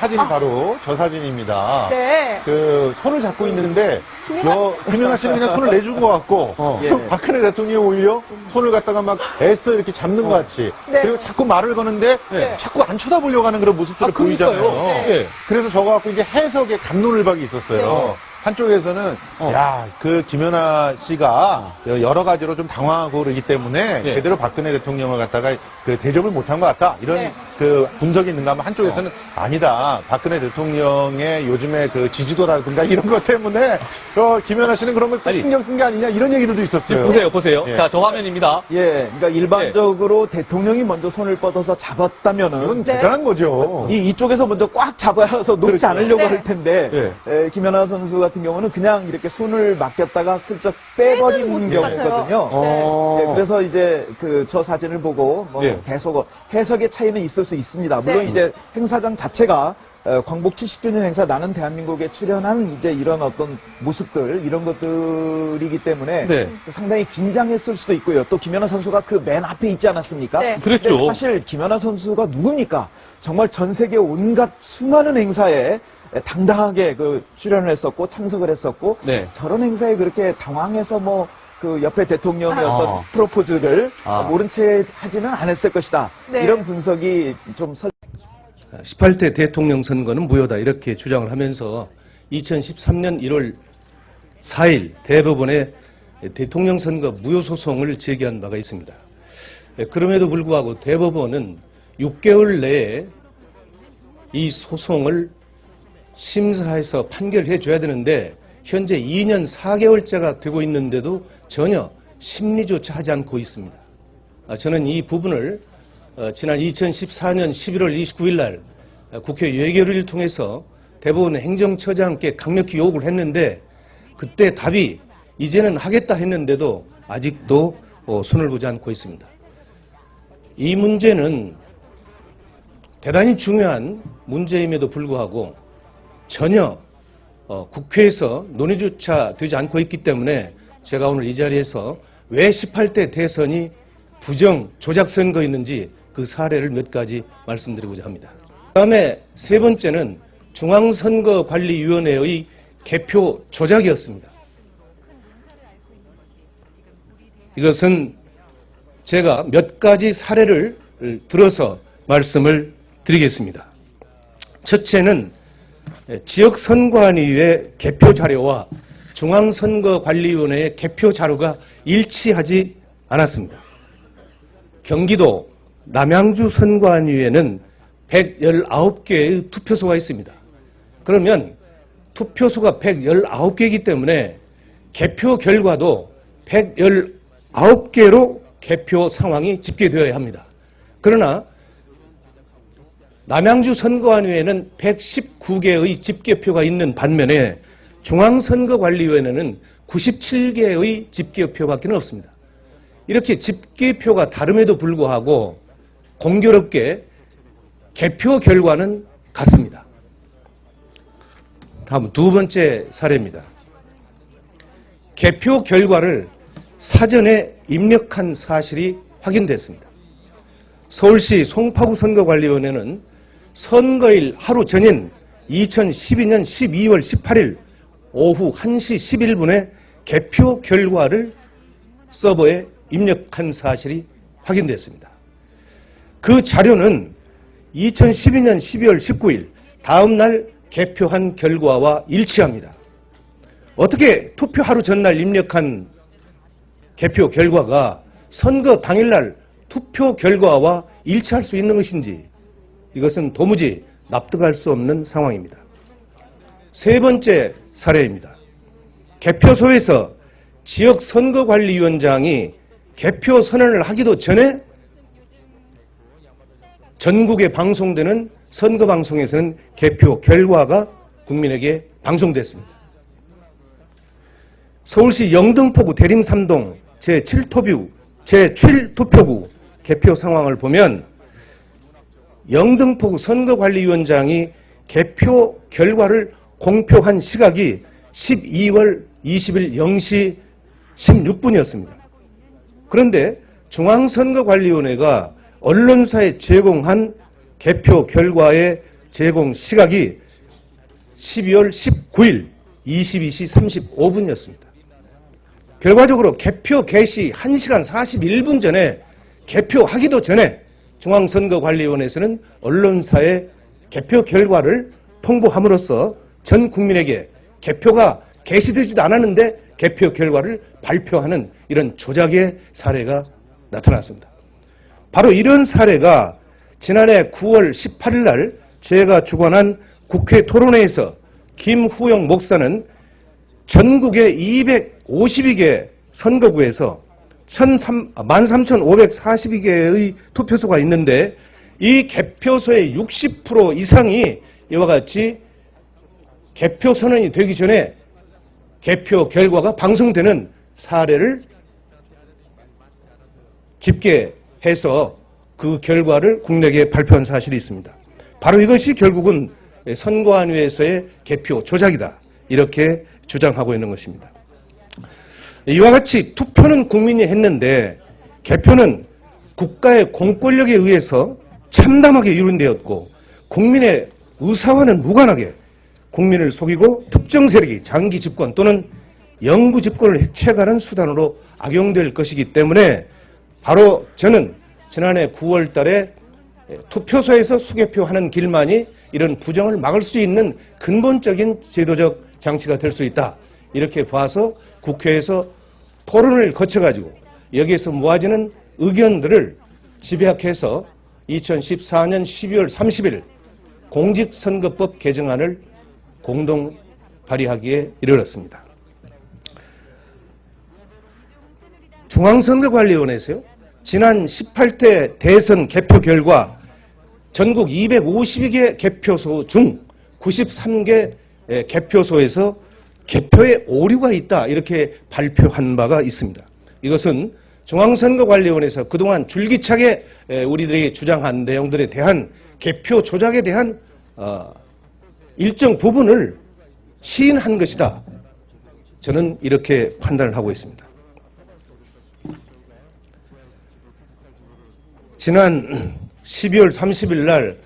사진이 바로 저 사진입니다. 네. 그 손을 잡고 있는데 김연아 씨는 그냥 손을 내준 것 같고 박근혜 대통령이 오히려 손을 갖다가 막 애써 이렇게 잡는 것 같이 네. 그리고 자꾸 말을 거는데 네. 자꾸 안 쳐다보려고 하는 그런 모습들을 보이잖아요. 네. 그래서 저거 갖고 이제 해석에 갑론을박이 있었어요. 네. 한쪽에서는 야, 그 김연아 씨가 여러 가지로 좀 당황하고 그러기 때문에 제대로 박근혜 대통령을 갖다가 그 대접을 못한 것 같다. 이런 네. 그 분석이 있는가 하면 한쪽에서는 아니다. 박근혜 대통령의 요즘에 그 지지도라든가 이런 것 때문에 김연아 씨는 그런 걸 또 신경 쓴 게 아니냐 이런 얘기들도 있었어요. 보세요. 예. 자, 저 화면입니다. 그러니까 일반적으로 대통령이 먼저 손을 뻗어서 잡았다면은 이건 대단한 거죠. 이쪽에서 먼저 꽉 잡아서 놓지 그렇죠. 않으려고 네. 할 텐데 김연아 선수 같은 경우는 그냥 이렇게 손을 맡겼다가 슬쩍 빼버리는 모습 경우거든요. 같아요. 그래서 이제 저 사진을 보고 계속 해석의 차이는 있을 수 있습니다. 물론 이제 행사장 자체가 광복 70주년 행사 나는 대한민국에 출연한 이제 이런 어떤 모습들 이런 것들이기 때문에 상당히 긴장했을 수도 있고요. 또 김연아 선수가 그 맨 앞에 있지 않았습니까? 네. 그랬죠. 근데 사실 김연아 선수가 누굽니까? 정말 전 세계 온갖 수많은 행사에 당당하게 그 출연을 했었고 참석을 했었고 저런 행사에 그렇게 당황해서 뭐 그 옆에 대통령의 어떤 프로포즈를 모른 채 하지는 않았을 것이다. 네. 이런 분석이 좀 18대 대통령 선거는 무효다 이렇게 주장을 하면서 2013년 1월 4일 대법원에 대통령 선거 무효 소송을 제기한 바가 있습니다. 그럼에도 불구하고 대법원은 6개월 내에 이 소송을 심사해서 판결해 줘야 되는데 현재 2년 4개월째가 되고 있는데도 전혀 심리조차 하지 않고 있습니다. 저는 이 부분을 지난 2014년 11월 29일 날 국회 예결위를 통해서 대법원 행정처장께 강력히 요구를 했는데 그때 답이 이제는 하겠다 했는데도 아직도 손을 보지 않고 있습니다. 이 문제는 대단히 중요한 문제임에도 불구하고 전혀 국회에서 논의조차 되지 않고 있기 때문에 제가 오늘 이 자리에서 왜 18대 대선이 부정 조작 선거였는지 그 사례를 몇 가지 말씀드리고자 합니다. 그다음에 세 번째는 중앙선거관리위원회의 개표 조작이었습니다. 이것은 제가 몇 가지 사례를 들어서 말씀을 드리겠습니다. 첫째는 지역선관위의 개표 자료와 중앙선거관리위원회의 개표 자료가 일치하지 않았습니다. 경기도 남양주 선관위에는 119개의 투표소가 있습니다. 그러면 투표소가 119개이기 때문에 개표 결과도 119개로 개표 상황이 집계되어야 합니다. 그러나 남양주 선거관위에는 119개의 집계표가 있는 반면에 중앙선거관리위원회는 97개의 집계표밖에 없습니다. 이렇게 집계표가 다름에도 불구하고 공교롭게 개표 결과는 같습니다. 다음 두 번째 사례입니다. 개표 결과를 사전에 입력한 사실이 확인됐습니다. 서울시 송파구 선거관리위원회는 선거일 하루 전인 2012년 12월 18일 오후 1시 11분에 개표 결과를 서버에 입력한 사실이 확인됐습니다. 그 자료는 2012년 12월 19일 다음 날 개표한 결과와 일치합니다. 어떻게 투표 하루 전날 입력한 개표 결과가 선거 당일날 투표 결과와 일치할 수 있는 것인지 이것은 도무지 납득할 수 없는 상황입니다. 세 번째 사례입니다. 개표소에서 지역선거관리위원장이 개표 선언을 하기도 전에 전국에 방송되는 선거방송에서는 개표 결과가 국민에게 방송됐습니다. 서울시 영등포구 대림삼동 제7투표구 개표 상황을 보면 영등포구 선거관리위원장이 개표 결과를 공표한 시각이 12월 20일 0시 16분이었습니다. 그런데 중앙선거관리위원회가 언론사에 제공한 개표 결과의 제공 시각이 12월 19일 22시 35분이었습니다. 결과적으로 개표 개시 1시간 41분 전에 개표하기도 전에 중앙선거관리위원회에서는 언론사에 개표 결과를 통보함으로써 전 국민에게 개표가 개시되지도 않았는데 개표 결과를 발표하는 이런 조작의 사례가 나타났습니다. 바로 이런 사례가 지난해 9월 18일 날 제가 주관한 국회 토론회에서 김후영 목사는 전국의 252개 선거구에서 13,542개의 투표소가 있는데 이 개표소의 60% 이상이 이와 같이 개표 선언이 되기 전에 개표 결과가 방송되는 사례를 집계해서 그 결과를 국내에 발표한 사실이 있습니다. 바로 이것이 결국은 선관위에서의 개표 조작이다. 이렇게 주장하고 있는 것입니다. 이와 같이 투표는 국민이 했는데 개표는 국가의 공권력에 의해서 참담하게 이룬되었고 국민의 의사와는 무관하게 국민을 속이고 특정 세력이 장기 집권 또는 영구 집권을 해체하는 수단으로 악용될 것이기 때문에 바로 저는 지난해 9월 달에 투표소에서 수개표하는 길만이 이런 부정을 막을 수 있는 근본적인 제도적 장치가 될 수 있다. 이렇게 봐서 국회에서 토론을 거쳐가지고 여기에서 모아지는 의견들을 집약해서 2014년 12월 30일 공직선거법 개정안을 공동 발의하기에 이르렀습니다. 중앙선거관리위원회에서요. 지난 18대 대선 개표 결과 전국 252개 개표소 중 93개 개표소에서 개표에 오류가 있다 이렇게 발표한 바가 있습니다. 이것은 중앙선거관리위원회에서 그동안 줄기차게 우리들이 주장한 내용들에 대한 개표 조작에 대한 일정 부분을 시인한 것이다. 저는 이렇게 판단을 하고 있습니다. 지난 12월 30일 날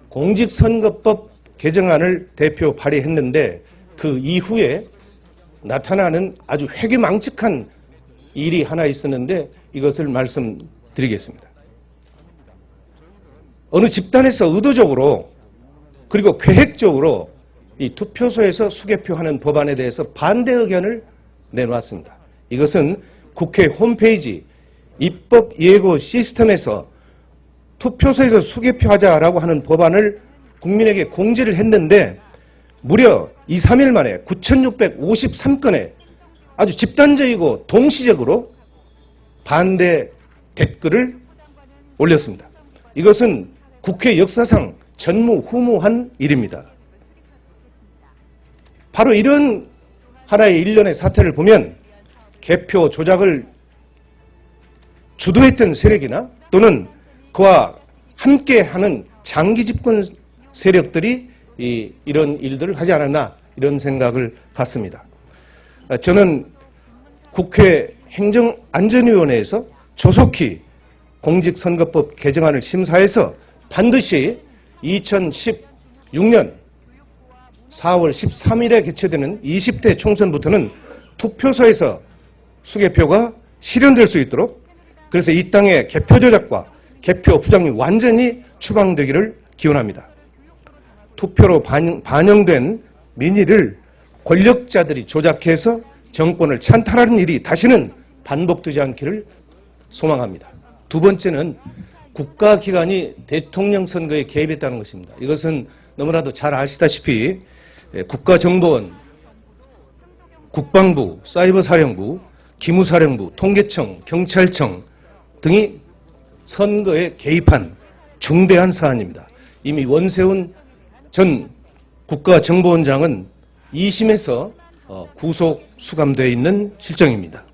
공직선거법 개정안을 대표 발의했는데 그 이후에 나타나는 아주 회귀망측한 일이 하나 있었는데 이것을 말씀드리겠습니다. 어느 집단에서 의도적으로 그리고 계획적으로 이 투표소에서 수개표하는 법안에 대해서 반대 의견을 내놓았습니다. 이것은 국회 홈페이지 입법 예고 시스템에서 투표소에서 수개표하자라고 하는 법안을 국민에게 공지를 했는데 무려 2, 3일 만에 9,653건의 아주 집단적이고 동시적으로 반대 댓글을 올렸습니다. 이것은 국회 역사상 전무후무한 일입니다. 바로 이런 하나의 일련의 사태를 보면 개표 조작을 주도했던 세력이나 또는 그와 함께하는 장기 집권 세력들이 이런 일들을 하지 않았나 이런 생각을 갖습니다. 저는 국회 행정안전위원회에서 조속히 공직선거법 개정안을 심사해서 반드시 2016년 4월 13일에 개최되는 20대 총선부터는 투표소에서 수개표가 실현될 수 있도록 그래서 이 땅의 개표 조작과 개표 부정이 완전히 추방되기를 기원합니다. 투표로 반영된 민의를 권력자들이 조작해서 정권을 찬탈하는 일이 다시는 반복되지 않기를 소망합니다. 두 번째는 국가기관이 대통령 선거에 개입했다는 것입니다. 이것은 너무나도 잘 아시다시피 국가정보원, 국방부, 사이버사령부, 기무사령부, 통계청, 경찰청 등이 선거에 개입한 중대한 사안입니다. 이미 원세훈 전 국가정보원장은 2심에서 구속 수감되어 있는 실정입니다.